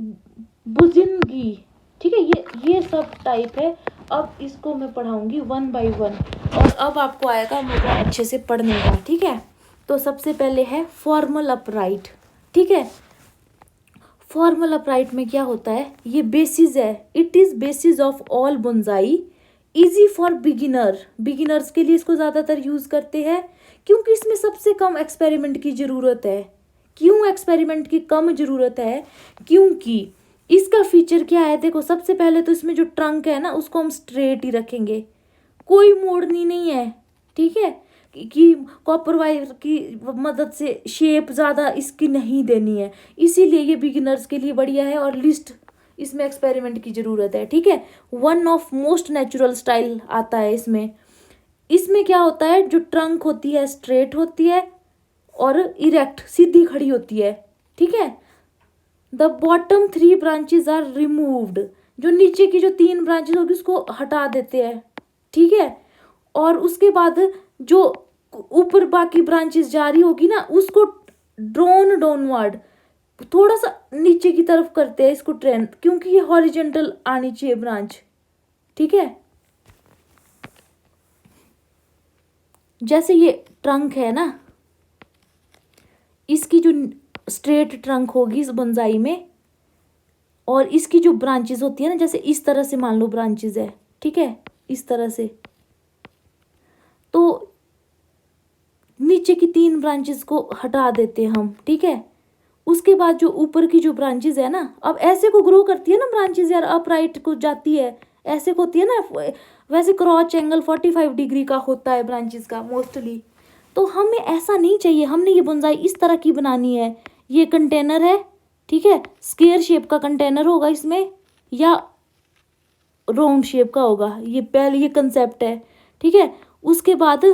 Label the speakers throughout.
Speaker 1: बुजिनगी, ठीक है। ये सब टाइप है। अब इसको मैं पढ़ाऊंगी 1 बाय 1 और अब आपको आएगा मजा अच्छे से पढ़ने का, ठीक है। तो सबसे पहले है फॉर्मल अपराइट, ठीक है। फॉर्मल अपराइट में क्या होता है, ये बेसिस है, it is basis of all bonsai, easy for beginners के लिए इसको ज्यादातर यूज करते हैं क्योंकि इसमें सबसे कम एक्सपेरिमेंट की जरूरत है। क्यों एक्सपेरिमेंट की कम जरूरत है, क्योंकि इसका फीचर क्या है, देखो सबसे पहले तो इसमें जो ट्रंक है ना उसको हम स्ट्रेट ही रखेंगे, कोई मोड़नी नहीं है, ठीक है। कि कॉपर वायर की मदद से शेप ज़्यादा इसकी नहीं देनी है, इसीलिए ये बिगिनर्स के लिए बढ़िया है और लिस्ट इसमें एक्सपेरिमेंट की ज़रूरत है, ठीक है। One of most natural style आता है इसमें। इसमें क्या होता है, जो ट्रंक होती है स्ट्रेट होती है और इरेक्ट सीधी खड़ी होती है, ठीक है। The bottom 3 branches are removed, जो नीचे की जो 3 ब्रांचेज होगी उसको हटा देते हैं, ठीक है। और उसके बाद जो ऊपर बाकी ब्रांचेस जा रही होगी ना उसको ड्रोन डाउनवर्ड, थोड़ा सा नीचे की तरफ करते हैं इसको ट्रेन, क्योंकि ये हॉरिजेंटल आनी चाहिए ब्रांच, ठीक है। जैसे ये ट्रंक है ना, इसकी जो स्ट्रेट ट्रंक होगी इस बोनसाई में, और इसकी जो ब्रांचेस होती है ना, जैसे इस तरह से मान लो ब्रांचेस है, ठीक है, इस तरह से, तो नीचे की 3 ब्रांचेस को हटा देते हैं हम, ठीक है। उसके बाद जो ऊपर की जो ब्रांचेस है ना, अब ऐसे को ग्रो करती है ना ब्रांचेस यार, अपराइट को जाती है, ऐसे को होती है ना, वैसे क्रॉच एंगल 45 डिग्री का होता है ब्रांचेस का मोस्टली। तो हमें ऐसा नहीं चाहिए, हमने ये बोनसाई इस तरह की बनानी है। ये कंटेनर है, ठीक है, स्क्वायर शेप का कंटेनर होगा इसमें या राउंड शेप का होगा, ये पहले ये कंसेप्ट है, ठीक है। उसके बाद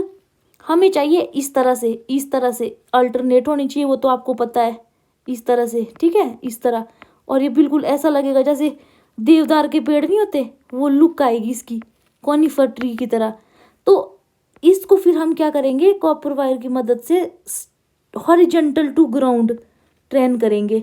Speaker 1: हमें चाहिए इस तरह से अल्टरनेट होनी चाहिए, वो तो आपको पता है, इस तरह से, ठीक है, इस तरह। और ये बिल्कुल ऐसा लगेगा जैसे देवदार के पेड़ नहीं होते, वो लुक आएगी इसकी कॉनिफर ट्री की तरह। तो इसको फिर हम क्या करेंगे, कॉपर वायर की मदद से हॉरिजेंटल टू ग्राउंड ट्रेन करेंगे,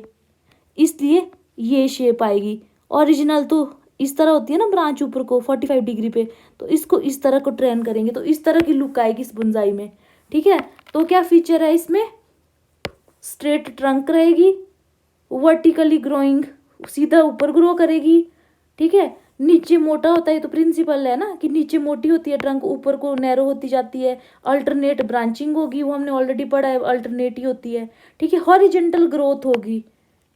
Speaker 1: इसलिए ये शेप आएगी। ओरिजिनल तो इस तरह होती है ना ब्रांच ऊपर को 45 डिग्री पे, तो इसको इस तरह को ट्रेन करेंगे तो इस तरह की लुक आएगी इस बोनसाई में, ठीक है। तो क्या फीचर है इसमें, स्ट्रेट ट्रंक रहेगी, वर्टिकली ग्रोइंग, सीधा ऊपर ग्रो करेगी, ठीक है। नीचे मोटा होता है, तो प्रिंसिपल है ना कि नीचे मोटी होती है ट्रंक, ऊपर को नैरो होती जाती है। अल्टरनेट ब्रांचिंग होगी, वो हमने ऑलरेडी पढ़ा है, अल्टरनेट ही होती है, ठीक है। हॉरिजेंटल ग्रोथ होगी,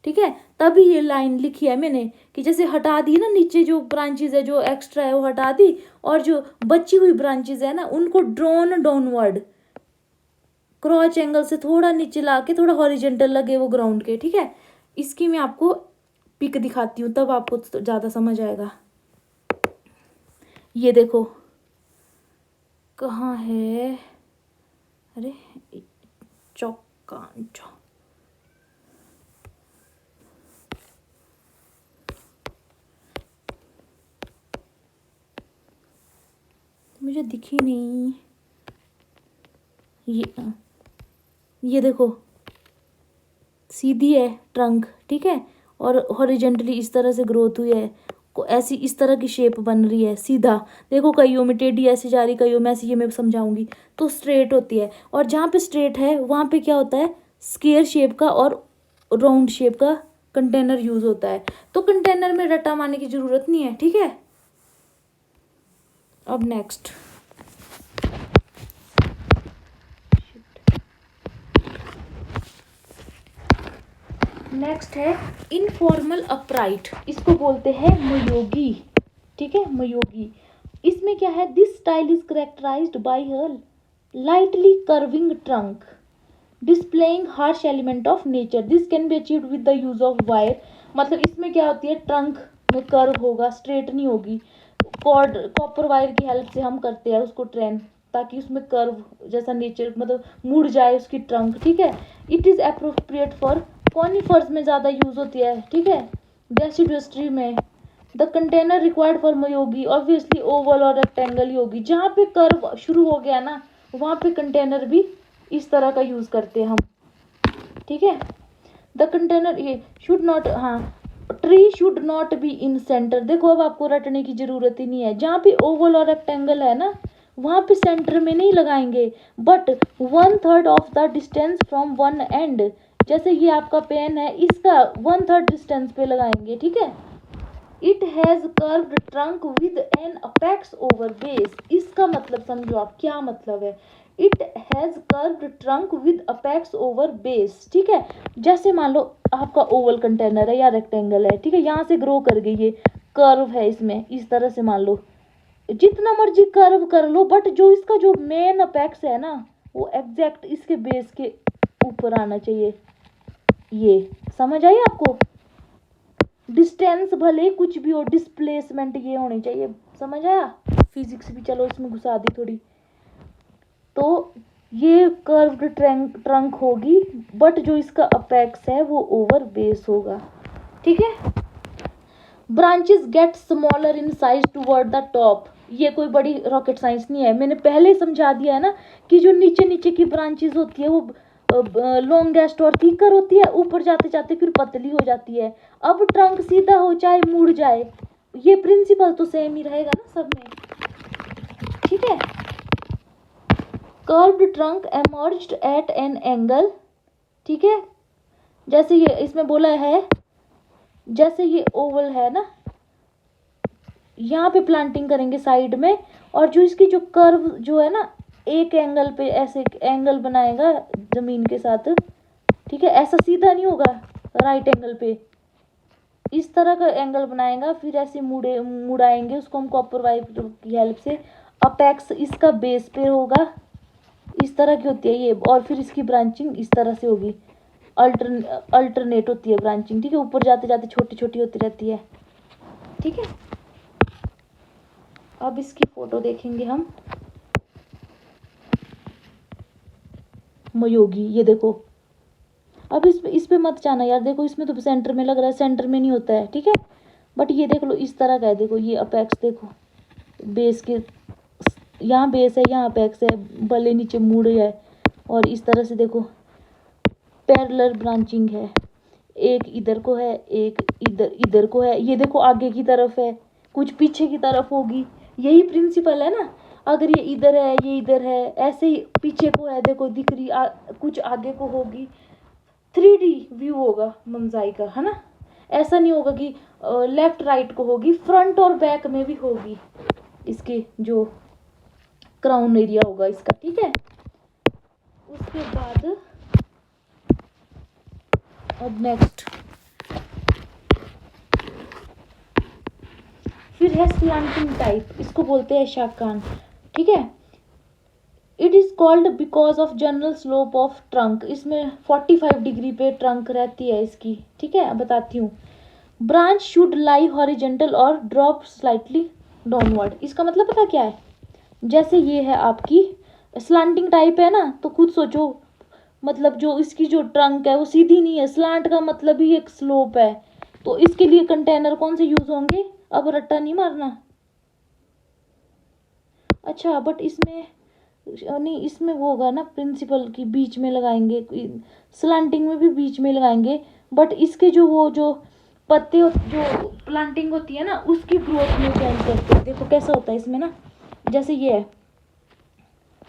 Speaker 1: ठीक है। तभी ये लाइन लिखी है मैंने कि जैसे हटा दी ना नीचे जो ब्रांचेज है जो एक्स्ट्रा है वो हटा दी, और जो बची हुई ब्रांचेज है ना उनको ड्रोन डाउनवर्ड, क्रॉच एंगल से थोड़ा नीचे ला के थोड़ा हॉरिजेंटल लगे वो ग्राउंड के, ठीक है। इसकी मैं आपको पिक दिखाती हूँ तब आपको ज़्यादा समझ आएगा। ये देखो कहाँ है, अरे चौका, मुझे दिखी नहीं, ये देखो सीधी है ट्रंक, ठीक है, और हॉरिजेंटली इस तरह से ग्रोथ हुई है, ऐसी इस तरह की शेप बन रही है सीधा। देखो कईयों में टेढ़ी ऐसी जा रही, कईयों में ऐसी, ये मैं समझाऊंगी। तो स्ट्रेट होती है, और जहाँ पे स्ट्रेट है वहाँ पे क्या होता है, स्क्वायर शेप का और राउंड शेप का कंटेनर यूज होता है। तो कंटेनर में रट्टा मारने की जरूरत नहीं है, ठीक है। अब नेक्स्ट है इनफॉर्मल अपराइट, इसको बोलते हैं मयोगी, ठीक है, मयोगी। इसमें क्या है, this style is characterized by a lightly curving trunk displaying harsh element of nature, this can be achieved with the use of wire. मतलब इसमें क्या होती है, ट्रंक में कर्व होगा, स्ट्रेट नहीं होगी, कॉपर वायर की हेल्प से हम करते हैं उसको ट्रेन, ताकि उसमें कर्व जैसा नेचर मतलब मुड़ जाए उसकी ट्रंक, ठीक है। It is appropriate for conifers में ज़्यादा यूज होती है, ठीक है, डेसिडुअस्ट्री में। The container required for moyogi obviously oval और रेक्टेंगल ही होगी, जहाँ पे कर्व शुरू हो गया ना वहाँ पे कंटेनर भी इस तरह का यूज करते हैं हम, ठीक है। द कंटेनर ये शुड नॉट, हाँ, tree should not be in centre. देखो अब आपको रटने की जरूरत ही नहीं है, जहाँ पे ओवल और रेक्टेंगल है ना वहां पे सेंटर में नहीं लगाएंगे, but 1/3 of the distance from one and. जैसे ये आपका पेन है, इसका 1/3 डिस्टेंस पे लगाएंगे, ठीक है। It has curved trunk with N apex over base. इसका मतलब समझो आप, क्या मतलब है। It has curved trunk with apex over base, ठीक है। जैसे मान लो आपका ओवल कंटेनर है या रेक्टेंगल है, ठीक है, यहाँ से ग्रो कर गई, ये कर्व है इसमें, इस तरह से मान लो, जितना मर्जी कर्व कर लो, बट जो इसका जो मेन अपेक्स है ना वो एग्जैक्ट इसके बेस के ऊपर आना चाहिए। ये समझ आई आपको। डिस्टेंस भले कुछ भी हो, डिस्प्लेसमेंट ये होनी चाहिए, समझ आया। फिजिक्स भी चलो इसमें घुसा दी थोड़ी। तो ये कर्व्ड ट्रंक होगी, बट जो इसका अपेक्स है वो ओवर बेस होगा, ठीक है। Branches get smaller in size toward the top. ये कोई बड़ी रॉकेट साइंस नहीं है, मैंने पहले समझा दिया है ना कि जो नीचे नीचे की ब्रांचेस होती है वो लॉन्गेस्ट और थिकर होती है, ऊपर जाते जाते फिर पतली हो जाती है। अब ट्रंक सीधा हो चाहे मुड़ जाए, ये प्रिंसिपल तो सेम ही रहेगा ना सब में, ठीक है। Curved trunk emerged at an angle, ठीक है। जैसे ये इसमें बोला है, जैसे ये ओवल है ना, यहाँ पे प्लांटिंग करेंगे साइड में, और जो इसकी जो कर्व जो है ना एक एंगल पे ऐसे एंगल बनाएगा जमीन के साथ, ठीक है। ऐसा सीधा नहीं होगा, राइट एंगल पे इस तरह का एंगल बनाएगा, फिर ऐसे मुड़ाएंगे उसको हम कॉपर वाइप की हेल्प से। अपेक्स इसका बेस पे होगा, इस तरह की होती है ये, और फिर इसकी ब्रांचिंग इस तरह से होगी, अल्टरनेट होती है ब्रांचिंग, ठीक है। ऊपर जाते जाते छोटी छोटी होती रहती है, ठीक है। अब इसकी फोटो देखेंगे हम, मयोगी, ये देखो। अब इस पे मत जाना यार, देखो इसमें तो सेंटर में लग रहा है, सेंटर में नहीं होता है, ठीक है। बट ये देख लो इस तरह का है, देखो ये अपेक्स देखो, बेस के यहाँ बेस है, यहाँ अपेक्स है, भले नीचे मुड़ है, और इस तरह से देखो पैरेलल ब्रांचिंग है, एक इधर को है, एक इधर इधर को है, ये देखो आगे की तरफ है, कुछ पीछे की तरफ होगी। यही प्रिंसिपल है ना, अगर ये इधर है ये इधर है, ऐसे ही पीछे को है, देखो दिख रही कुछ आगे को होगी। 3D व्यू होगा मंजाई का, है ना। ऐसा नहीं होगा कि लेफ्ट राइट को होगी, फ्रंट और बैक में भी होगी, इसके जो क्राउन एरिया होगा इसका, ठीक है। उसके बाद अब नेक्स्ट फिर है स्लैंटिंग टाइप, इसको बोलते हैं शाकान, ठीक है। It is called because of general slope of trunk. इसमें 45 डिग्री पे ट्रंक रहती है इसकी, ठीक है। बताती हूँ। ब्रांच शुड लाई हॉरिजेंटल और ड्रॉप स्लाइटली डाउनवर्ड। इसका मतलब पता क्या है, जैसे ये है आपकी स्लैंटिंग टाइप है ना, तो खुद सोचो, मतलब जो इसकी जो ट्रंक है वो सीधी नहीं है, स्लैंट का मतलब ही एक स्लोप है। तो इसके लिए कंटेनर कौन से यूज होंगे, अब रट्टा नहीं मारना। अच्छा बट इसमें नहीं, इसमें वो होगा ना प्रिंसिपल की बीच में लगाएंगे, स्लैंटिंग में भी बीच में लगाएंगे, बट इसके जो वो जो पत्ते जो प्लांटिंग होती है ना उसकी ग्रोथ में चेंज करते हैं। देखो कैसा होता है इसमें ना, जैसे ये है,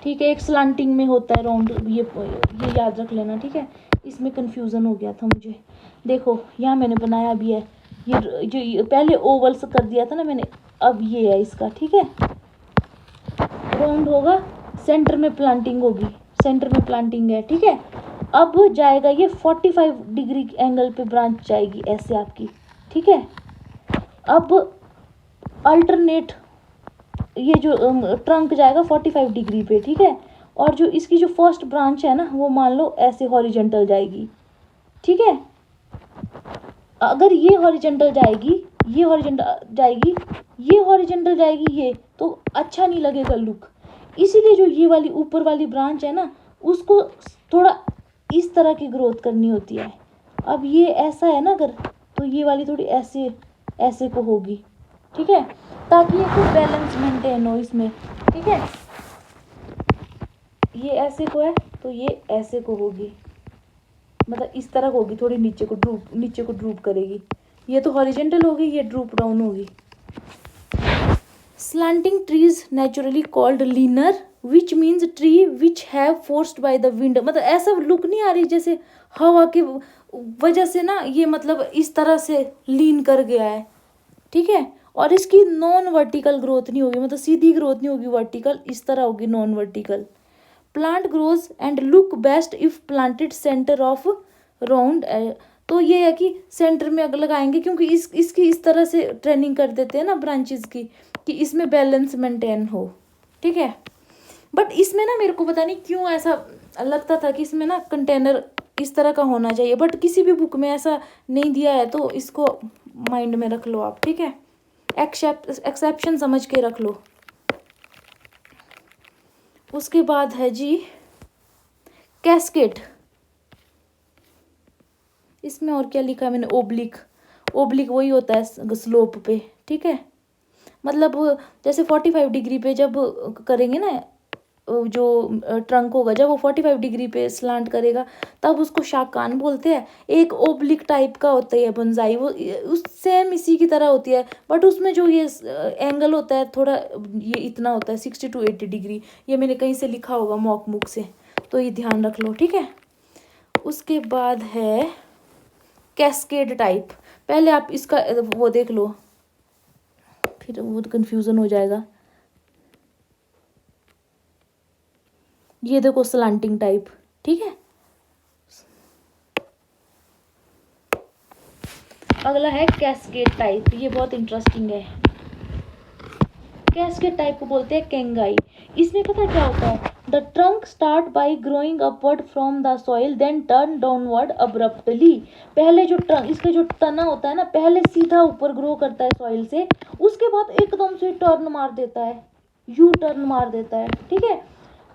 Speaker 1: ठीक है, एक स्लैंटिंग में होता है राउंड, ये याद रख लेना, ठीक है। इसमें कंफ्यूजन हो गया था मुझे। देखो यहाँ मैंने बनाया भी है, ये पहले ओवल्स कर दिया था ना मैंने, अब ये है इसका, ठीक है। राउंड होगा, सेंटर में प्लांटिंग होगी, सेंटर में प्लांटिंग है, ठीक है। अब जाएगा ये 45 डिग्री एंगल पे ब्रांच जाएगी ऐसे आपकी, ठीक है। अब अल्टरनेट ये जो ट्रंक जाएगा 45 डिग्री पे, ठीक है। और जो इसकी जो फर्स्ट ब्रांच है ना वो मान लो ऐसे हॉरिजेंटल जाएगी, ठीक है। अगर ये हॉरिजेंटल जाएगी, ये हॉरिजेंटल जाएगी, ये हॉरिजेंटल जाएगी, ये तो अच्छा नहीं लगेगा लुक। इसीलिए जो ये वाली ऊपर वाली ब्रांच है ना उसको थोड़ा इस तरह की ग्रोथ करनी होती है। अब ये ऐसा है ना अगर, तो ये वाली थोड़ी ऐसे ऐसे को होगी, ठीक है, ताकि एक बैलेंस मेंटेन हो इसमें, ठीक है। ये ऐसे को है तो ये ऐसे को होगी, मतलब इस तरह होगी, थोड़ी नीचे को ड्रूप करेगी, ये तो हॉरिजेंटल होगी, ये ड्रूप डाउन होगी। Slanting trees naturally called linear which means tree which have forced by the wind, मतलब ऐसा लुक नहीं आ रही जैसे हवा के वजह से ना ये मतलब इस तरह से लीन कर गया है, ठीक है। और इसकी नॉन वर्टिकल ग्रोथ नहीं होगी, मतलब सीधी ग्रोथ नहीं होगी, वर्टिकल इस तरह होगी, non vertical. Plant grows and look best if planted centre of round, तो ये है कि सेंटर में अगर लगाएंगे, क्योंकि इसकी इस तरह से ट्रेनिंग कर देते हैं ना ब्रांचेस की कि इसमें बैलेंस मेंटेन हो, ठीक है। बट इसमें ना मेरे को पता नहीं क्यों ऐसा लगता था कि इसमें ना कंटेनर इस तरह का होना चाहिए, बट किसी भी बुक में ऐसा नहीं दिया है, तो इसको माइंड में रख लो आप, ठीक है। एक्सेप्शन समझ के रख लो। उसके बाद है जी कैस्केड। इसमें और क्या लिखा है मैंने, ओब्लिक। ओब्लिक वही होता है स्लोप पे, ठीक है। मतलब जैसे 45 डिग्री पे जब करेंगे ना, जो ट्रंक होगा जब वो 45 डिग्री पे स्लांट करेगा तब उसको शाकान बोलते हैं। एक ओब्लिक टाइप का होता है बोनसाई, वो उस सेम इसी की तरह होती है, बट उसमें जो ये एंगल होता है थोड़ा ये इतना होता है 60 to 80 डिग्री। ये मैंने कहीं से लिखा होगा मॉक बुक से, तो ये ध्यान रख लो, ठीक है। उसके बाद है कैस्केड टाइप। पहले आप इसका वो देख लो, फिर वो कंफ्यूजन हो जाएगा। ये देखो स्लांटिंग टाइप, ठीक है। अगला है कैस्केड टाइप, ये बहुत इंटरेस्टिंग है। कैस्केड टाइप को बोलते हैं केंगाई। इसमें पता क्या होता है, the trunk start by growing upward from the soil then turn downward abruptly. पहले जो ट्रंक, इसका जो तना होता है ना, पहले सीधा ऊपर ग्रो करता है सॉइल से, उसके बाद एकदम से टर्न मार देता है, यू टर्न मार देता है, ठीक है।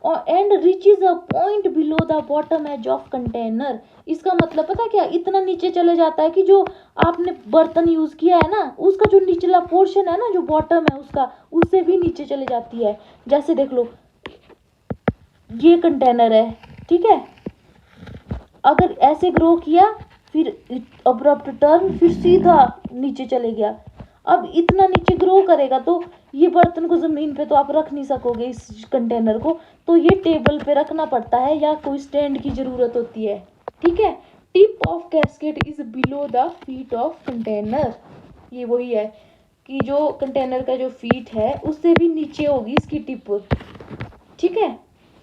Speaker 1: और and reaches a point below the bottom edge of container. इसका मतलब पता क्या, इतना नीचे चले जाता है कि जो आपने बर्तन यूज किया है ना, उसका जो निचला पोर्शन है ना, जो बॉटम है उसका, उससे भी नीचे चले जाती है। जैसे देख लो, ये कंटेनर है, ठीक है। अगर ऐसे ग्रो किया, फिर अब्रप्ट टर्न, फिर सीधा नीचे चले गया। अब इतना नीचे ग्रो करेगा तो ये बर्तन को जमीन पे तो आप रख नहीं सकोगे, इस कंटेनर को, तो ये टेबल पे रखना पड़ता है या कोई स्टैंड की जरूरत होती है, ठीक है। Tip of cascade is below the feet of container. ये वही है कि जो कंटेनर का जो फीट है उससे भी नीचे होगी इसकी टिप, ठीक है।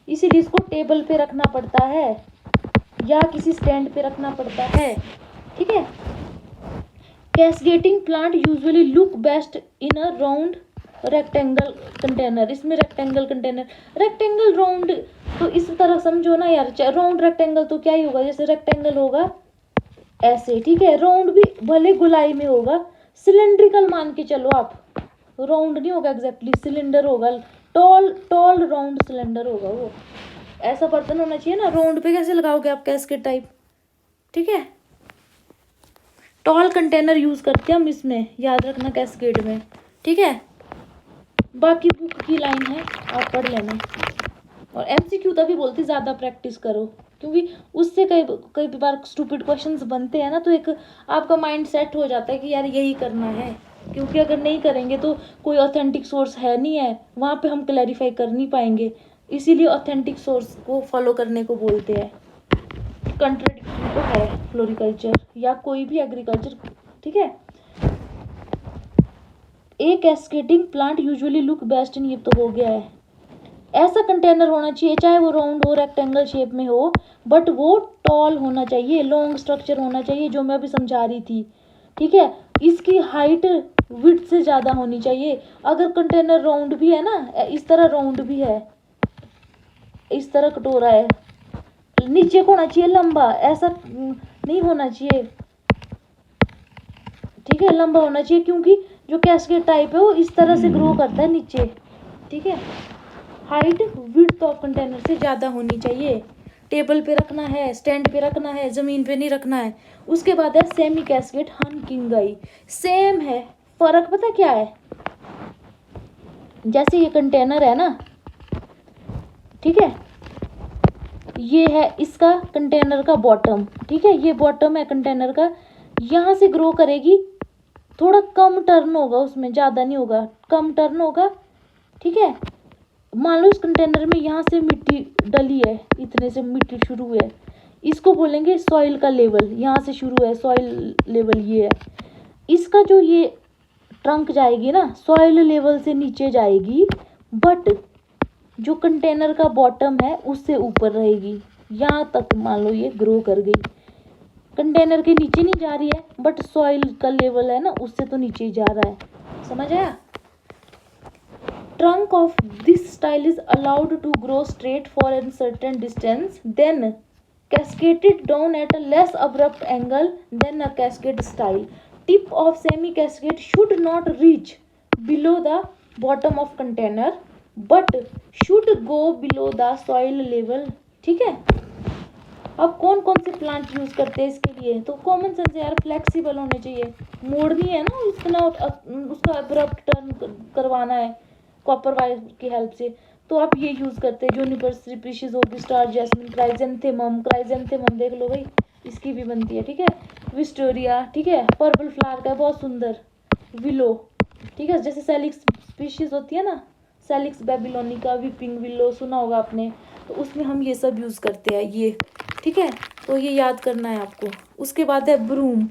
Speaker 1: इसीलिए इसको टेबल पे रखना पड़ता है या किसी स्टैंड पे रखना पड़ता है, ठीक है। Cascading plant usually look best इन अ राउंड रेक्टेंगल कंटेनर। इसमें रेक्टेंगल कंटेनर, रेक्टेंगल राउंड तो इस तरह समझो ना यार, राउंड रेक्टेंगल तो क्या ही होगा, जैसे रेक्टेंगल होगा ऐसे, ठीक है। राउंड भी भले गोलाई में होगा, सिलेंड्रिकल मान के चलो आप, राउंड नहीं होगा एग्जैक्टली, सिलेंडर होगा, टॉल टॉल राउंड सिलेंडर होगा वो। ऐसा बर्तन होना चाहिए ना, राउंड पे कैसे लगाओगे आप कैस्केड टाइप, ठीक है। टॉल कंटेनर यूज करते हैं हम इसमें, याद रखना कैस्केड में, ठीक है। बाकी बुक की लाइन है, आप पढ़ लेना। और एमसीक्यू तभी बोलती ज़्यादा प्रैक्टिस करो, क्योंकि उससे कई कई बार स्टूपिड क्वेश्चंस बनते हैं ना, तो एक आपका माइंड सेट हो जाता है कि यार यही करना है। क्योंकि अगर नहीं करेंगे तो कोई ऑथेंटिक सोर्स है नहीं है वहाँ पे, हम क्लैरिफाई कर नहीं पाएंगे। इसीलिए ऑथेंटिक सोर्स को फॉलो करने को बोलते हैं। कंट्राडिक्टरी तो है फ्लोरिकल्चर या कोई भी एग्रीकल्चर, ठीक है। A cascading plant usually look best in, ये तो हो गया है। ऐसा कंटेनर होना चाहिए, चाहे वो राउंड हो रेक्टेंगल शेप में हो, बट वो टॉल होना चाहिए, लॉन्ग स्ट्रक्चर होना चाहिए, जो मैं अभी समझा रही थी, ठीक है। इसकी हाइट विड्थ से ज़्यादा होनी चाहिए। अगर कंटेनर राउंड भी है ना, इस तरह राउंड भी है, इस तरह कटोरा है, नीचे को होना चाहिए लंबा, ऐसा नहीं होना चाहिए, ठीक है। लंबा होना चाहिए, क्योंकि जो कैस्केड टाइप है वो इस तरह से ग्रो करता है नीचे, ठीक है। हाइट विड्थ ऑफ कंटेनर से ज़्यादा होनी चाहिए। टेबल पे रखना है, स्टैंड पे रखना है, ज़मीन पे नहीं रखना है। उसके बाद है सेमी कैस्केड हनकिंगाई। सेम है, फ़र्क पता क्या है, जैसे ये कंटेनर है ना, ठीक है, ये है इसका कंटेनर का बॉटम, ठीक है, ये बॉटम है कंटेनर का, यहाँ से ग्रो करेगी थोड़ा कम टर्न होगा उसमें, ज़्यादा नहीं होगा, कम टर्न होगा, ठीक है। मान लो इस कंटेनर में यहाँ से मिट्टी डली है, इतने से मिट्टी शुरू है, इसको बोलेंगे सॉइल का लेवल, यहाँ से शुरू है सॉइल लेवल ये है। इसका जो ये ट्रंक जाएगी ना सॉइल लेवल से नीचे जाएगी, बट जो कंटेनर का बॉटम है उससे ऊपर रहेगी। यहाँ तक मान लो ये ग्रो कर गई, कंटेनर के नीचे नहीं जा रही है, बट सॉइल का लेवल है ना उससे तो नीचे ही जा रहा है। समझ आया? Trunk of this style is allowed to grow straight for a certain distance, then cascaded down at a less abrupt angle than a cascade style. Tip of semi-cascade should not reach below the bottom of container, but should go below the soil level. ठीक है। अब कौन कौन से plant use करते हैं इसके लिए, तो कॉमन सेंस यार, फ्लेक्सिबल होने चाहिए, मोड़नी है ना इतना, उसका अब्रप्ट टर्न करवाना है कॉपर वायर की हेल्प से, तो आप ये यूज करते हैं। जूनिपर स्पीशीज होगी, स्टार जैस्मिन, क्राइजेंथेमम, क्राइजेंथेमम देख लो भाई, इसकी भी बनती है, ठीक है। विस्टोरिया, ठीक है, पर्पल फ्लावर का बहुत सुंदर, विलो, ठीक है, जैसे सेलिक्स स्पीशीज होती है ना, सेलिक्स बेबीलोनिका, वीपिंग विलो सुना होगा आपने, तो उसमें हम ये सब यूज करते हैं ये, ठीक है। तो ये याद करना है आपको। उसके बाद है ब्रूम,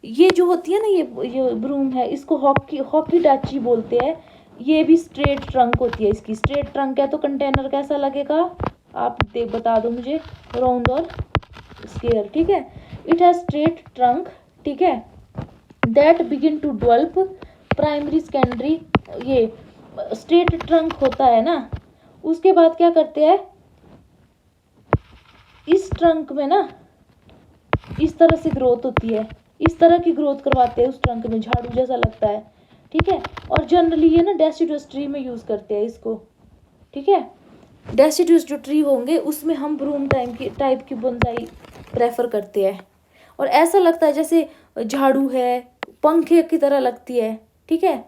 Speaker 1: ये जो होती है ना ये ब्रूम है, इसको हॉकी डाची बोलते हैं। ये भी स्ट्रेट ट्रंक होती है, इसकी स्ट्रेट ट्रंक है, तो कंटेनर कैसा लगेगा आप बता दो मुझे, राउंड और स्क्वायर, ठीक है। इट हैज स्ट्रेट ट्रंक, ठीक है, that begin to develop primary secondary, ये स्ट्रेट ट्रंक होता है ना, उसके बाद क्या करते हैं, इस ट्रंक में ना इस तरह से ग्रोथ होती है, इस तरह की ग्रोथ करवाते हैं उस ट्रंक में, झाड़ू जैसा लगता है, ठीक है। और जनरली ये ना डेसिडुअस ट्री में यूज करते हैं इसको, ठीक है। डेसिडुअस जो ट्री होंगे उसमें हम ब्रूम टाइप की बोनसाई प्रेफर करते हैं, और ऐसा लगता है जैसे झाड़ू है, पंखे की तरह लगती है, ठीक है।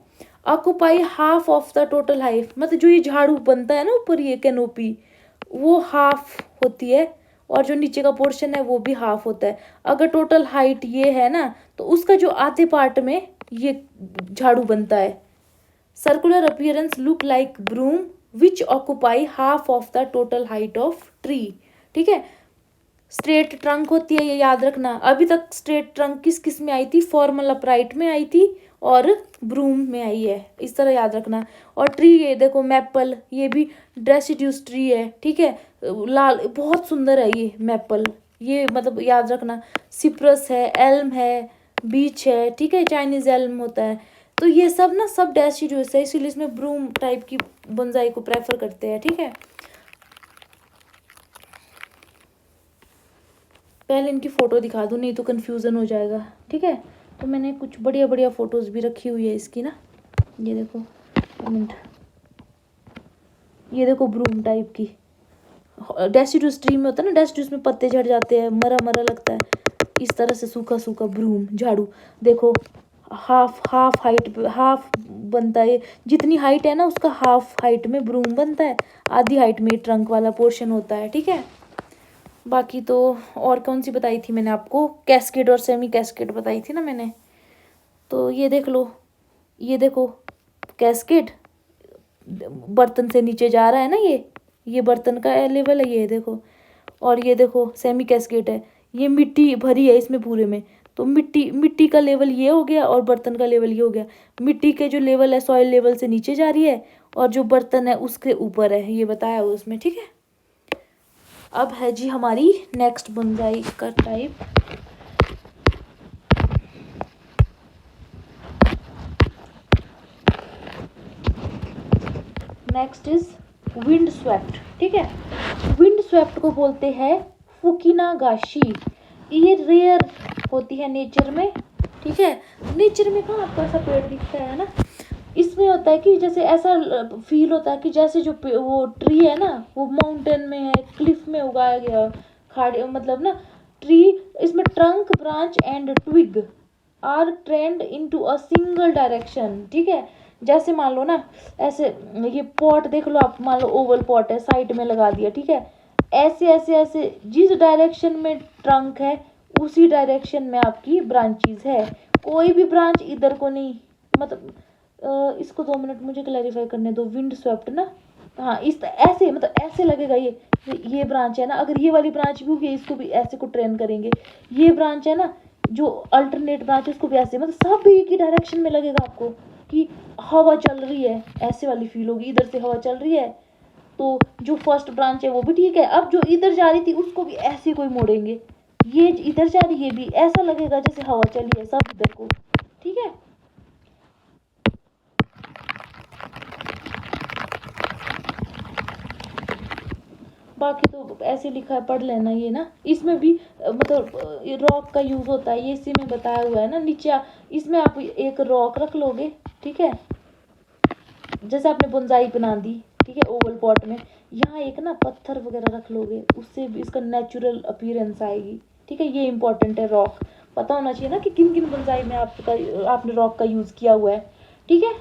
Speaker 1: Occupy half of the total height, मतलब जो ये झाड़ू बनता है ना ऊपर ये कैनोपी, वो हाफ होती है, और जो नीचे का पोर्शन है वो भी हाफ होता है। अगर टोटल हाइट ये है ना, तो उसका जो आधे पार्ट में ये झाड़ू बनता है। Circular appearance look like broom which occupy half of the total height of tree, ठीक है। स्ट्रेट ट्रंक होती है, ये याद रखना। अभी तक स्ट्रेट ट्रंक किस किस में आई थी, फॉर्मल अपराइट में आई थी और ब्रूम में आई है, इस तरह याद रखना। और ट्री ये देखो मैपल, ये भी डेसिड्यूस ट्री है, ठीक है, लाल, बहुत सुंदर है ये मैपल, ये मतलब याद रखना। सिप्रस है, एल्म है, बीच है, ठीक है, चाइनीज एल्म होता है, तो ये सब ना सब डेसिड्यूस है, इसीलिए इसमें ब्रूम टाइप की बोनसाई को प्रेफर करते हैं, ठीक है। पहले इनकी फ़ोटो दिखा दूँ, नहीं तो कन्फ्यूज़न हो जाएगा, ठीक है। तो मैंने कुछ बढ़िया बढ़िया फ़ोटोज़ भी रखी हुई है इसकी ना, ये देखो, मिनट, ये देखो ब्रूम टाइप की, डेसिडुअस ट्री में होता है ना, डेसिडुअस में पत्ते झड़ जाते हैं, मरा मरा लगता है, इस तरह से सूखा सूखा ब्रूम झाड़ू, देखो हाफ हाइट, हाफ बनता है, जितनी हाइट है ना उसका हाफ हाइट में ब्रूम बनता है, आधी हाइट में ट्रंक वाला पोर्शन होता है, ठीक है। बाकी तो और कौन सी बताई थी मैंने आपको, कैस्केड और सेमी कैस्केड बताई थी ना मैंने, तो ये देख लो, ये देखो कैस्केड बर्तन से नीचे जा रहा है ना, ये बर्तन का लेवल है, ये देखो। और ये देखो सेमी कैस्केड है, ये मिट्टी भरी है इसमें पूरे में, तो मिट्टी का लेवल ये हो गया और बर्तन का लेवल ये हो गया। मिट्टी के जो लेवल है सॉइल लेवल से नीचे जा रही है, और जो बर्तन है उसके ऊपर है, ये बताया हुआ उसमें, ठीक है। अब है जी हमारी नेक्स्ट बोनसाई का type, next is wind swept, ठीक है। विंड स्वेप्ट को बोलते हैं फुकिनागाशी, ये रेयर होती है नेचर में, ठीक है। नेचर में कहाँ आपको ऐसा पेड़ दिखता है ना, इसमें होता है कि जैसे ऐसा फील होता है कि जैसे जो वो ट्री है ना वो माउंटेन में है, क्लिफ में उगाया गया, खाड़ी मतलब ना ट्री, इसमें trunk, branch and twig are trend into a single direction, ठीक है। जैसे मान लो ना ऐसे, ये पॉट देख लो आप, मान लो ओवल पॉट है, साइड में लगा दिया, ठीक है, ऐसे ऐसे ऐसे जिस डायरेक्शन में ट्रंक है उसी डायरेक्शन में आपकी ब्रांचेस है, कोई भी ब्रांच इधर को नहीं, मतलब इसको 2 मिनट मुझे क्लैरिफाई करने दो। विंड स्वेप्ट ना, हाँ इस ऐसे मतलब ऐसे लगेगा ये ब्रांच है ना, अगर ये वाली ब्रांच भी होगी इसको भी ऐसे को ट्रेन करेंगे। ये ब्रांच है ना जो अल्टरनेट ब्रांच है उसको भी ऐसे, मतलब सब एक ही डायरेक्शन में लगेगा आपको कि हवा चल रही है, ऐसे वाली फील होगी, इधर से हवा चल रही है। तो जो फर्स्ट ब्रांच है वो भी ठीक है, अब जो इधर जा रही थी उसको भी ऐसे कोई मोड़ेंगे, ये इधर जा रही है भी ऐसा लगेगा जैसे हवा चली है सब इधर को, ठीक है। बाकी तो ऐसे लिखा है, पढ़ लेना ये ना, इसमें भी मतलब रॉक का यूज होता है, ये इसी में बताया हुआ है ना नीचे। इसमें आप एक रॉक रख लोगे, ठीक है, जैसे आपने बोनसाई बना दी, ठीक है, ओवल पॉट में, यहाँ एक ना पत्थर वगैरह रख लोगे, उससे भी इसका नेचुरल अपीयरेंस आएगी, ठीक है। ये इंपॉर्टेंट है, रॉक पता होना चाहिए ना कि किन किन बोनसाई में आपने रॉक का यूज़ किया हुआ है, ठीक है।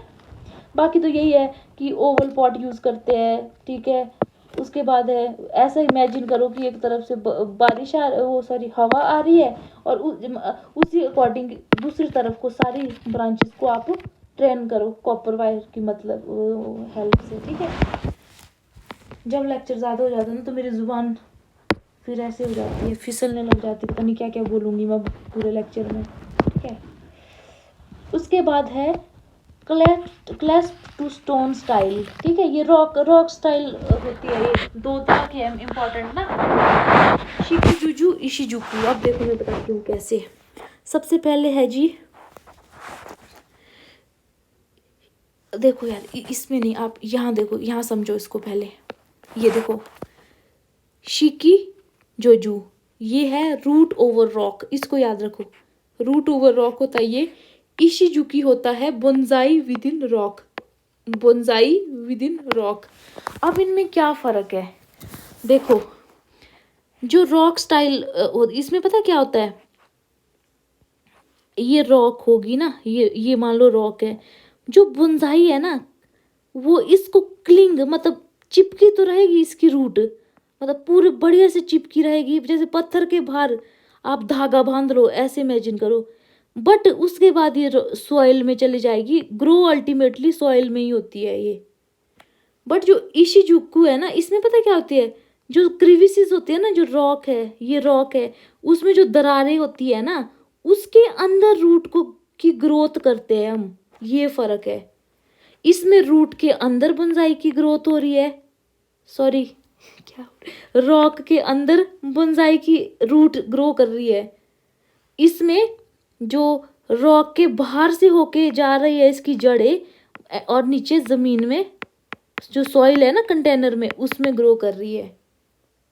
Speaker 1: बाकी तो यही है कि ओवल पॉट यूज़ करते हैं, ठीक है। उसके बाद है, ऐसा इमेजिन करो कि एक तरफ से बारिश हवा आ रही है, और उसी अकॉर्डिंग दूसरी तरफ को सारी ब्रांचेस को आप ट्रेन करो कॉपर वायर की मतलब हेल्प से, ठीक है। जब लेक्चर ज़्यादा हो जाता है ना तो मेरी ज़ुबान फिर ऐसे हो जाती है, फिसलने लग जाती है, पता नहीं क्या क्या बोलूँगी मैं पूरे लेक्चर में, ठीक है। उसके बाद है क्लैस्प टू स्टोन स्टाइल, ठीक है। ये रॉक स्टाइल होती है, ये 2 तरह की है इम्पोर्टेंट ना, शिकीजुजू इशिजुकू। अब देखो मैं बताती हूँ कैसे। सबसे पहले है जी, देखो यार इसमें नहीं, आप यहाँ देखो, यहाँ समझो इसको पहले। ये देखो शिकी जोजू, ये है रूट ओवर रॉक, इसको याद रखो, रूट ओवर रॉक होता है ये। इशिजुकी होता है bonsai with in rock, bonsai with in rock. अब इनमें क्या फ़र्क है, देखो जो रॉक स्टाइल इसमें पता क्या होता है, ये रॉक होगी ना, ये मान लो रॉक है, जो बोनसाई है ना वो इसको क्लिंग मतलब चिपकी तो रहेगी, इसकी रूट मतलब पूरे बढ़िया से चिपकी रहेगी, जैसे पत्थर के बाहर आप धागा बांध लो, ऐसे इमेजिन करो। बट उसके बाद ये सॉइल में चली जाएगी, ग्रो अल्टीमेटली सॉइल में ही होती है ये। बट जो इशिजुकू है ना, इसमें पता क्या होती है, जो क्रिविसेस होती है ना, जो रॉक है, ये रॉक है, उसमें जो दरारें होती है ना, उसके अंदर रूट को की ग्रोथ करते हैं हम, ये फर्क है। इसमें रूट के अंदर बोनसाई की ग्रोथ हो रही है, सॉरी क्या, रॉक के अंदर बोनसाई की रूट ग्रो कर रही है। इसमें जो रॉक के बाहर से होके जा रही है इसकी जड़ें, और नीचे जमीन में जो सॉइल है ना कंटेनर में, उसमें ग्रो कर रही है।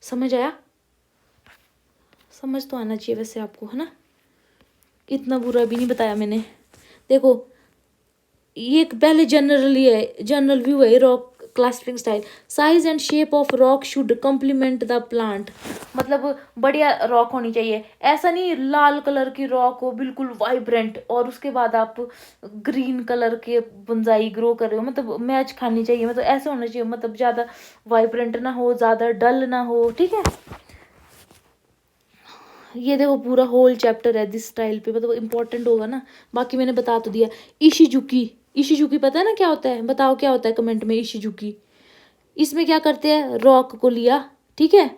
Speaker 1: समझ आया? समझ तो आना चाहिए वैसे आपको, है ना, इतना बुरा भी नहीं बताया मैंने। देखो ये एक पहले जनरल व्यू है rock classifying style. Size and shape of rock should complement the plant, मतलब बढ़िया रॉक होनी चाहिए, ऐसा नहीं लाल कलर की रॉक हो बिल्कुल वाइब्रेंट और उसके बाद आप ग्रीन कलर के बोनसाई ग्रो कर रहे हो, मतलब मैच खानी चाहिए, मतलब ऐसे होना चाहिए, मतलब ज़्यादा वाइब्रेंट ना हो, ज़्यादा डल ना हो, ठीक है। ये देखो पूरा होल चैप्टर है दिस स्टाइल पे, मतलब इंपॉर्टेंट होगा ना। बाकी मैंने बता तो दिया। इशिजुकी पता है ना क्या होता है, बताओ क्या होता है कमेंट में। इशिजुकी, इसमें क्या करते हैं, रॉक को लिया, ठीक है,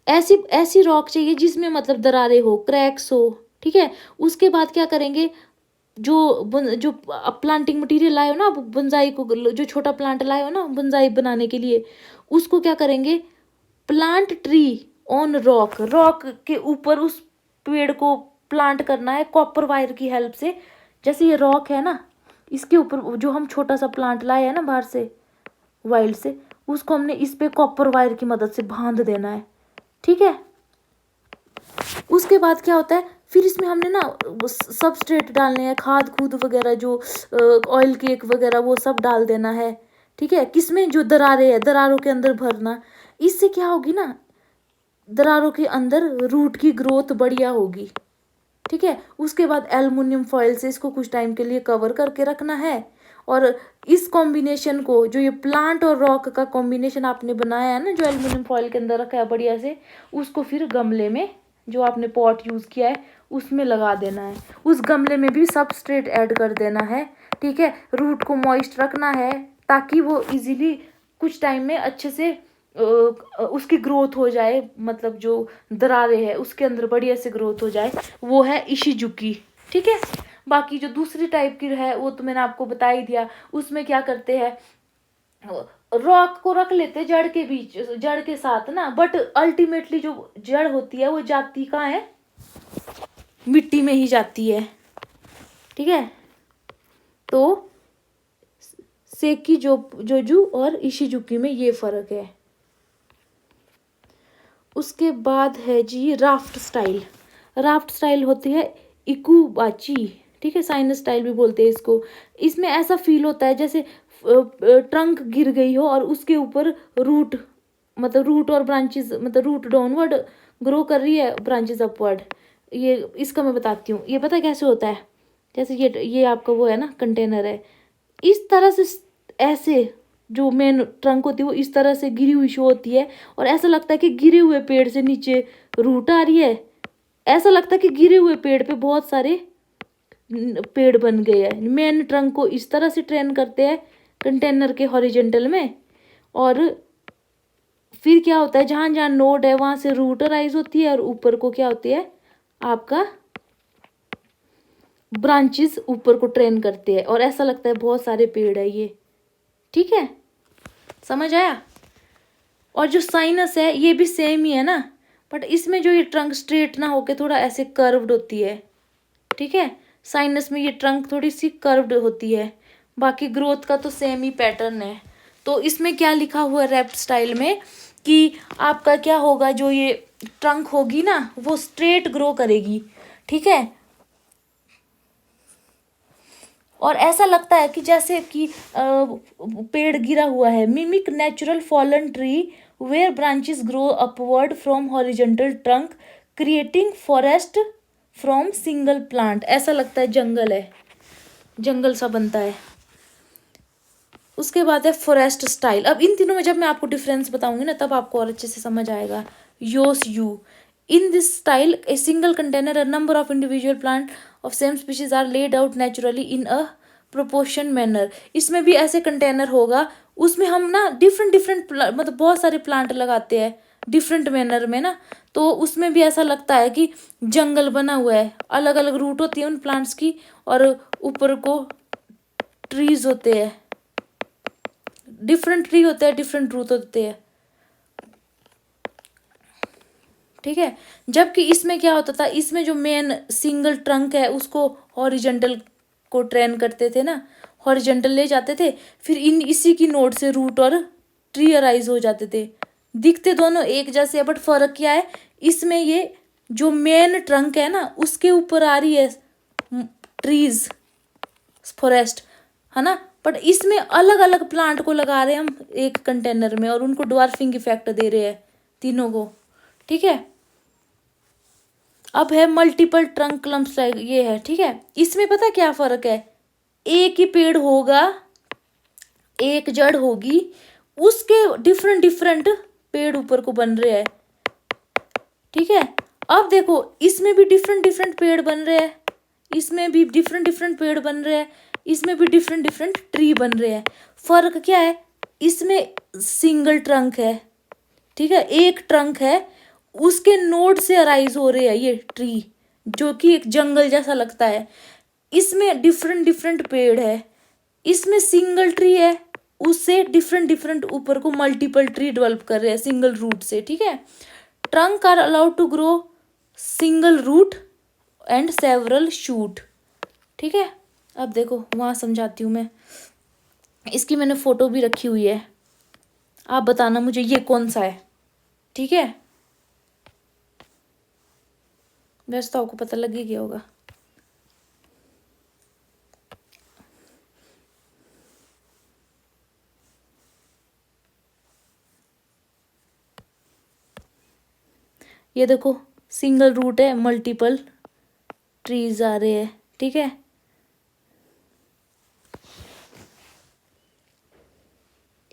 Speaker 1: ऐसी ऐसी रॉक चाहिए जिसमें मतलब दरारें हो, क्रैक्स हो, ठीक है। उसके बाद क्या करेंगे, जो प्लांटिंग मटेरियल लाए हो ना आप बोनसाई को, जो छोटा प्लांट लाए हो ना बोनसाई बनाने के लिए, उसको क्या करेंगे, प्लांट ट्री ऑन रॉक के ऊपर उस पेड़ को प्लांट करना है कॉपर वायर की हेल्प से। जैसे ये रॉक है ना, इसके ऊपर जो हम छोटा सा प्लांट लाए हैं ना बाहर से वाइल्ड से, उसको हमने इस पे कॉपर वायर की मदद से बांध देना है, ठीक है। उसके बाद क्या होता है, फिर इसमें हमने ना सबस्ट्रेट डालने हैं, खाद खूद वगैरह, जो ऑयल केक वगैरह वो सब डाल देना है, ठीक है। किसमें, जो दरारें है दरारों के अंदर भरना। इससे क्या होगी ना, दरारों के अंदर रूट की ग्रोथ बढ़िया होगी, ठीक है। उसके बाद एल्युमिनियम फॉयल से इसको कुछ टाइम के लिए कवर करके रखना है। और इस कॉम्बिनेशन को, जो ये प्लांट और रॉक का कॉम्बिनेशन आपने बनाया है ना, जो एल्युमिनियम फॉयल के अंदर रखा है बढ़िया से, उसको फिर गमले में जो आपने पॉट यूज़ किया है उसमें लगा देना है। उस गमले में भी सबस्ट्रेट ऐड कर देना है, ठीक है। रूट को मॉइस्ट रखना है ताकि वो इजीली कुछ टाइम में अच्छे से उसकी ग्रोथ हो जाए, मतलब जो दरारें है उसके अंदर बढ़िया से ग्रोथ हो जाए। वो है इशिजुकी, ठीक है। बाकी जो दूसरी टाइप की है वो तो मैंने आपको बता ही दिया। उसमें क्या करते हैं, रॉक को रख लेते जड़ के बीच, जड़ के साथ ना, बट अल्टीमेटली जो जड़ होती है वो जाती कहाँ है, मिट्टी में ही जाती है, ठीक है। तो सेकी जोजू और इशिजुकी में ये फर्क है। उसके बाद है जी राफ्ट स्टाइल। राफ्ट स्टाइल होती है इकुबाची, ठीक है, साइनस स्टाइल भी बोलते हैं इसको। इसमें ऐसा फील होता है जैसे ट्रंक गिर गई हो और उसके ऊपर रूट, मतलब रूट और ब्रांचेस, मतलब रूट डाउनवर्ड ग्रो कर रही है, ब्रांचेस अपवर्ड। ये इसका मैं बताती हूँ। ये पता है कैसे होता है, जैसे ये आपका वो है ना कंटेनर है, इस तरह से, ऐसे जो मेन ट्रंक होती है वो इस तरह से गिरी हुई शो होती है, और ऐसा लगता है कि गिरे हुए पेड़ से नीचे रूट आ रही है। ऐसा लगता है कि गिरे हुए पेड़ पे बहुत सारे पेड़ बन गए हैं। मेन ट्रंक को इस तरह से ट्रेन करते हैं कंटेनर के हॉरिजेंटल में, और फिर क्या होता है, जहां जहां नोड है वहां से रूट राइज होती है, और ऊपर को क्या होती है, आपका ब्रांचेस ऊपर को ट्रेन करते हैं, और ऐसा लगता है बहुत सारे पेड़ है ये, ठीक है, समझ आया। और जो साइनस है ये भी सेम ही है ना, बट इसमें जो ये ट्रंक स्ट्रेट ना होके थोड़ा ऐसे कर्व्ड होती है, ठीक है। साइनस में ये ट्रंक थोड़ी सी कर्व्ड होती है। बाकी ग्रोथ का तो सेम ही पैटर्न है। तो इसमें क्या लिखा हुआ है रैप्ट स्टाइल में, कि आपका क्या होगा, जो ये ट्रंक होगी ना वो स्ट्रेट ग्रो करेगी, ठीक है। और ऐसा लगता है कि जैसे कि पेड़ गिरा हुआ है। Mimic natural fallen tree where branches grow upward from horizontal trunk creating forest from single plant. ऐसा लगता है जंगल है, जंगल सा बनता है। उसके बाद है फॉरेस्ट स्टाइल। अब इन तीनों में जब मैं आपको डिफरेंस बताऊंगी ना तब आपको और अच्छे से समझ आएगा। Yose you in this style a single container a number of individual plant of same species are laid out naturally in a proportion manner. इसमें भी ऐसे कंटेनर होगा, उसमें हम ना डिफरेंट डिफरेंट मतलब बहुत सारे प्लांट लगाते हैं डिफरेंट मैनर में ना, तो उसमें भी ऐसा लगता है कि जंगल बना हुआ है। अलग अलग रूट होती है उन प्लांट्स की, और ऊपर को ट्रीज होते हैं, डिफरेंट ट्री होते हैं, डिफरेंट रूट होते हैं, ठीक है। जबकि इसमें क्या होता था, इसमें जो मेन सिंगल ट्रंक है उसको हॉरिजेंटल को ट्रेन करते थे ना, हॉरिजेंटल ले जाते थे, फिर इन इसी की नोड से रूट और ट्री अराइज हो जाते थे। दिखते दोनों एक जैसे है, बट फर्क क्या है, इसमें ये जो मेन ट्रंक है ना उसके ऊपर आ रही है ट्रीज, फॉरेस्ट, है ना, बट इसमें अलग अलग प्लांट को लगा रहे हैं हम एक कंटेनर में, और उनको ड्वार्फिंग इफेक्ट दे रहे हैं तीनों को, ठीक है। अब है मल्टीपल ट्रंक क्लम्प्स, ये है, ठीक है। इसमें पता क्या फर्क है, एक ही पेड़ होगा, एक जड़ होगी, उसके डिफरेंट डिफरेंट पेड़ ऊपर को बन रहे हैं, ठीक है। अब देखो इसमें भी डिफरेंट डिफरेंट पेड़ बन रहे हैं, इसमें भी डिफरेंट डिफरेंट पेड़ बन रहे हैं, इसमें भी डिफरेंट डिफरेंट ट्री बन रहे हैं। फर्क क्या है, इसमें सिंगल ट्रंक है, ठीक है, एक ट्रंक है, उसके नोड से अराइज हो रहे हैं ये ट्री, जो कि एक जंगल जैसा लगता है। इसमें डिफरेंट डिफरेंट पेड़ है, इसमें सिंगल ट्री है, उससे डिफरेंट डिफरेंट ऊपर को मल्टीपल ट्री डेवलप कर रहे हैं सिंगल रूट से, ठीक है। Trunk are allowed to grow single root and several shoot, ठीक है। अब देखो वहाँ समझाती हूँ मैं, इसकी मैंने फोटो भी रखी हुई है, आप बताना मुझे ये कौन सा है, ठीक है। वैसे तो आपको पता लग ही गया होगा। ये देखो सिंगल रूट है, मल्टीपल ट्रीज आ रहे हैं, ठीक है।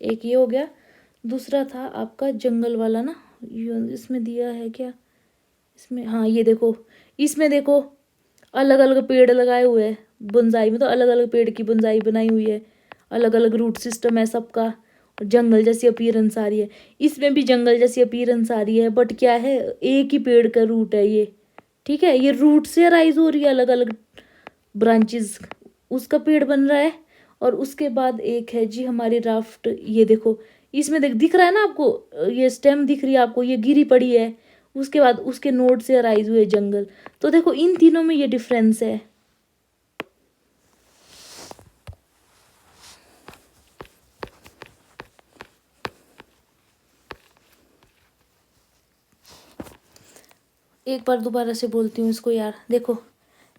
Speaker 1: एक ये हो गया, दूसरा था आपका जंगल वाला ना, इसमें दिया है क्या, इसमें, हाँ ये देखो, इसमें देखो अलग अलग पेड़ लगाए हुए हैं बोनसाई में, तो अलग अलग पेड़ की बोनसाई बनाई हुई है, अलग अलग रूट सिस्टम है सबका, और जंगल जैसी अपीयरेंस आ रही है। इसमें भी जंगल जैसी अपीयरेंस आ रही है, बट क्या है, एक ही पेड़ का रूट है ये, ठीक है। ये रूट से राइज हो रही है अलग अलग ब्रांचेस, उसका पेड़ बन रहा है। और उसके बाद एक है जी हमारी राफ्ट, ये देखो इसमें दिख रहा है ना आपको, ये स्टेम दिख रही है आपको, ये गिरी पड़ी है, उसके बाद उसके नोड से अराइज हुए जंगल। तो देखो इन तीनों में ये डिफरेंस है। एक बार दोबारा से बोलती हूँ इसको यार, देखो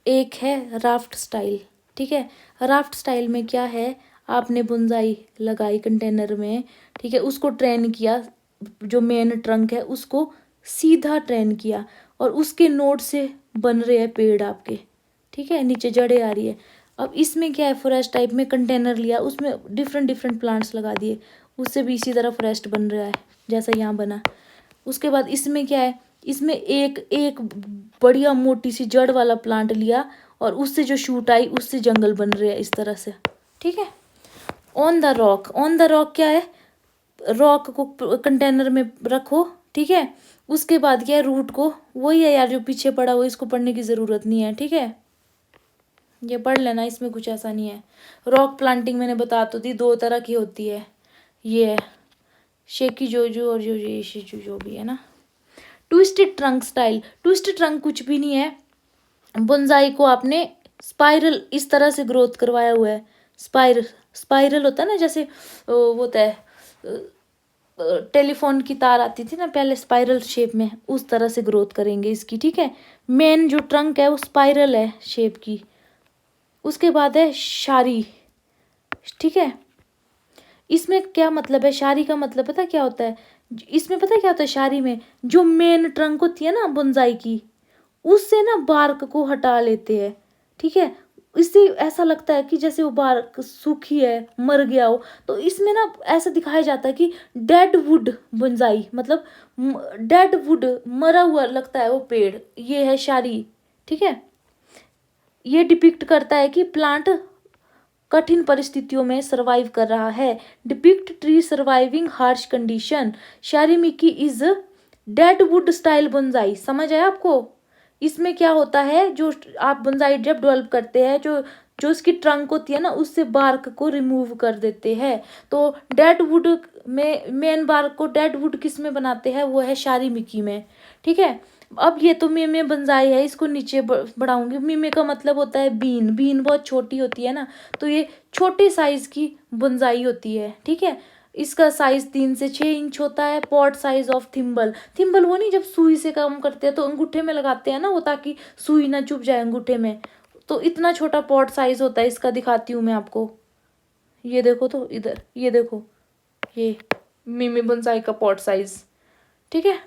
Speaker 1: एक है राफ्ट स्टाइल, ठीक है। राफ्ट स्टाइल में क्या है, आपने बुनसाई लगाई कंटेनर में, ठीक है, उसको ट्रेन किया, जो मेन ट्रंक है उसको सीधा ट्रेन किया, और उसके नोड से बन रहे हैं पेड़ आपके, ठीक है, नीचे जड़ें आ रही है। अब इसमें क्या है, फॉरेस्ट टाइप में कंटेनर लिया, उसमें डिफरेंट डिफरेंट प्लांट्स लगा दिए, उससे भी इसी तरह फॉरेस्ट बन रहा है जैसा यहाँ बना। उसके बाद इसमें क्या है, इसमें एक एक बढ़िया मोटी सी जड़ वाला प्लांट लिया, और उससे जो शूट आई उससे जंगल बन रहे हैं इस तरह से, ठीक है। On the rock, on the rock क्या है, रॉक को कंटेनर में रखो, ठीक है। उसके बाद क्या है, रूट को, वही है यार जो पीछे पड़ा हुआ, इसको पढ़ने की ज़रूरत नहीं है, ठीक है, ये पढ़ लेना, इसमें कुछ ऐसा नहीं है। रॉक प्लांटिंग मैंने बता तो दी, दो तरह की होती है, ये है शेकी जोजो और जो ये शिजू जो भी है ना। Twisted trunk style, twisted trunk कुछ भी नहीं है, बोनसाई को आपने स्पाइरल इस तरह से ग्रोथ करवाया हुआ है। स्पाइरल होता है ना, जैसे वो होता है टेलीफोन की तार आती थी ना पहले स्पाइरल शेप में, उस तरह से ग्रोथ करेंगे इसकी, ठीक है। मेन जो ट्रंक है वो स्पाइरल है शेप की। उसके बाद है शारी, ठीक है। इसमें क्या मतलब है, शारी का मतलब पता क्या होता है, इसमें पता क्या होता है, शारी में जो मेन ट्रंक होती है ना बोनसाई की, उससे ना बार्क को हटा लेते हैं, ठीक है। इससे ऐसा लगता है कि जैसे वो बार्क सूखी है, मर गया हो। तो इसमें ना ऐसा दिखाया जाता है कि डेड वुड बोनसाई, मतलब डेड वुड, मरा हुआ लगता है वो पेड़, ये है शारी, ठीक है। ये डिपिक्ट करता है कि प्लांट कठिन परिस्थितियों में सरवाइव कर रहा है। Depict tree surviving harsh condition. Sharimiki is dead wood style bonsai, समझ आया आपको। इसमें क्या होता है, जो आप बोनसाई जब डेवलप करते हैं, जो जो उसकी ट्रंक होती है ना, उससे बार्क को रिमूव कर देते हैं। तो डेड वुड में मेन बार्क को डेड वुड किस में बनाते हैं, वो है शारीमिकी में, ठीक है। अब ये तो मीमे बोनसाई है, इसको नीचे बढ़ाऊंगी। मीमे का मतलब होता है बीन, बीन बहुत छोटी होती है ना, तो ये छोटे साइज की बोनसाई होती है, ठीक है। इसका साइज 3 से 6 इंच होता है। Pot size of thimble, thimble वो नहीं जब सुई से काम करते हैं तो अंगूठे में लगाते हैं ना वो, ताकि सुई ना चुभ जाए अंगूठे में, तो इतना छोटा पॉट साइज होता है इसका। दिखाती हूँ मैं आपको, ये देखो तो इधर, ये देखो, ये मीमे बोनसाई का पॉट साइज, ठीक है।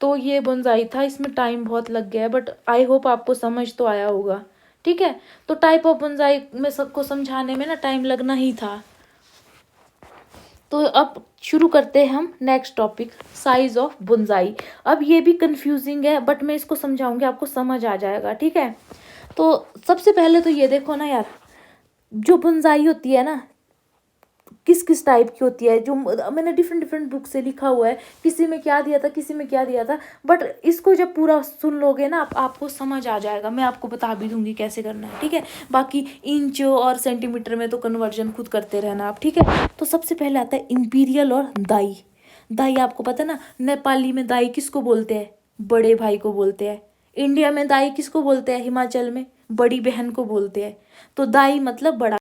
Speaker 1: तो ये बोनसाई था, इसमें टाइम बहुत लग गया है, बट आई होप आपको समझ तो आया होगा, ठीक है। तो टाइप ऑफ बोनसाई में सबको समझाने में ना टाइम लगना ही था। तो अब शुरू करते हैं हम next topic, size of bonsai. अब ये भी कंफ्यूजिंग है, बट मैं इसको समझाऊंगी, आपको समझ आ जाएगा, ठीक है। तो सबसे पहले तो ये देखो ना यार, जो बोनसाई होती है ना, किस किस टाइप की होती है, जो मैंने डिफरेंट डिफरेंट बुक से लिखा हुआ है, किसी में क्या दिया था, किसी में क्या दिया था, बट इसको जब पूरा सुन लोगे ना आपको समझ आ जाएगा। मैं आपको बता भी दूंगी कैसे करना है, ठीक है। बाकी इंच और सेंटीमीटर में तो कन्वर्जन खुद करते रहना आप, ठीक है। तो सबसे पहले आता है इंपीरियल और दाई। दाई आपको पता है ना, नेपाली में दाई किसको बोलते हैं, बड़े भाई को बोलते हैं। इंडिया में दाई किसको बोलते हैं, हिमाचल में बड़ी बहन को बोलते हैं। तो दाई मतलब बड़ा।